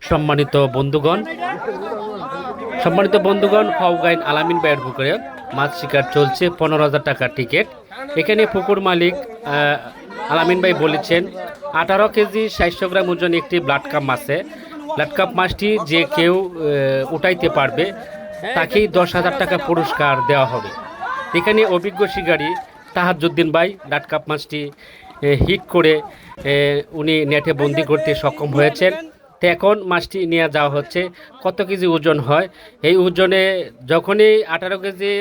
সম্মানিত বন্ধুগণ ফাউগাইন আলামিন ভাইয়ের পুকুরে মাছ শিকার চলছে। 15,000 টাকার টিকিট। এখানে পুকুর মালিক আলামিন ভাই বলেছেন 18 কেজি 600 গ্রাম ওজন একটি ব্লাড কাপ মাছে। ব্লাড কাপ মাছটি যে কেউ উঠাইতে পারবে তাকেই 10,000 টাকা পুরস্কার দেওয়া হবে। এখানে অভিজ্ঞ শিকারী তাহাজউদ্দিন ভাই ব্লাড কাপ মাছটি হিট করে উনি নেটে বন্দি করতে সক্ষম হয়েছেন। তো এখন মাছটি নিয়ে যাওয়া হচ্ছে। কত কেজি ওজন হয় এই ওজনে? যখনই 18 কেজি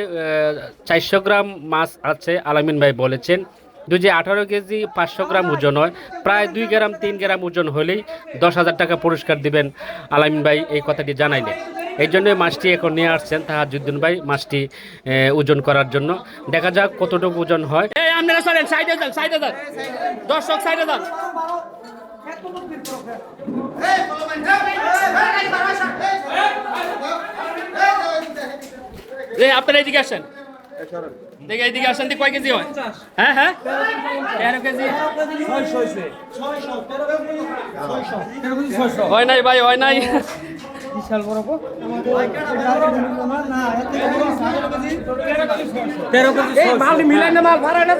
400 গ্রাম মাছ আছে, আলামিন ভাই বলেছেন যদি 18 কেজি 500 গ্রাম ওজন হয়, প্রায় 2 গ্রাম 3 গ্রাম ওজন হলেই 10,000 টাকা পুরস্কার দিবেন আলামিন ভাই এই কথাটি জানাইলেন। এই জন্য মাছটি এখন নিয়ে আসছেন তাহাজউদ্দিন ভাই মাছটি ওজন করার জন্য। দেখা যাক কতটুকু ওজন হয়। আপনারা চলেন সাইডে যান, দর্শক সাইডে যান। আপনারা এদিকে আসেন, দেখে এদিকে আসেন। কয় কেজি হয়? হ্যাঁ 13 কেজি হয় নাই ভাই, হয় নাই। বিশাল বড় 13 কেজি মাল মিলাই না, মাল ভাড়া না।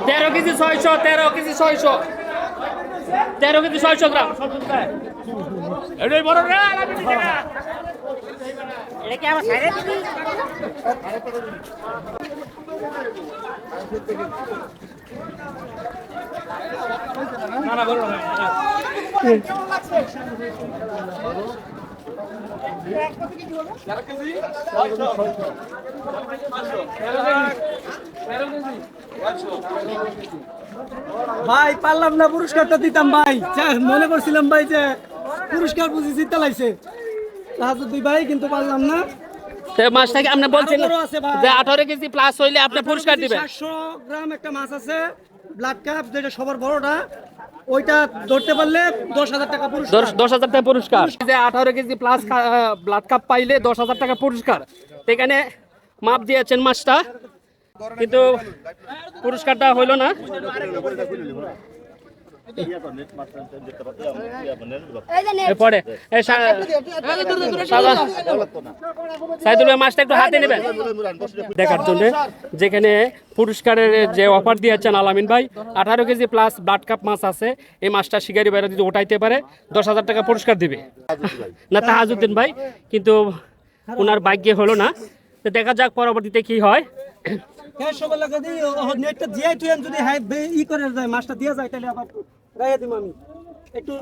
13 কেজি 600, 13 কেজি 600, 13 কেজি 600 গ্রাম। এটাই বড় রে। এটা কি আমার সাইডে দিবি? না না বড় না। কেমন লাগছে? 13 কেজি হলো? 13 কেজি 600, 13 কেজি ভাই পারলাম না, পুরস্কারটা দিতাম ভাই। মনে করছিলাম ভাই যে পুরস্কার বুঝি জিতে লাইছে তাহাজউদ্দিন ভাই, কিন্তু পারলাম না। মাছটাকে আপনি বলছেন যে 18 কেজি প্লাস হইলে আপনি পুরস্কার দিবেন। 700 গ্রাম একটা মাছ আছে ব্লাড কাপ, যেটা সবার বড়টা, ওইটা ধরতে পারলে 10,000 টাকা পুরস্কার। 10,000 টাকা পুরস্কার। যে 18 কেজি প্লাস ব্লাড কাপ পাইলে 10,000 টাকা পুরস্কার। এখানে মাপ দিয়েছেন মাছটা, কিন্তু পুরস্কারটা হইল না। পরে সাইদুল ভাই মাছটা একটু হাতে নেবেন দেখার জন্য। যেখানে পুরস্কারের যে অফার দিয়েছেন আলামিন ভাই, 18 কেজি প্লাস ব্লাড কাপ মাছ আছে। এই মাছটা শিকারি বাইরে যদি উঠাইতে পারে 10,000 টাকা পুরস্কার দিবে না তাহাজউদ্দিন ভাই, কিন্তু ওনার ভাগ্যে হলো না। তো দেখা যাক পরবর্তীতে কি হয়। মাছটা দিয়ে যায় তাহলে আবার গাইয়া দিব আমি একটু।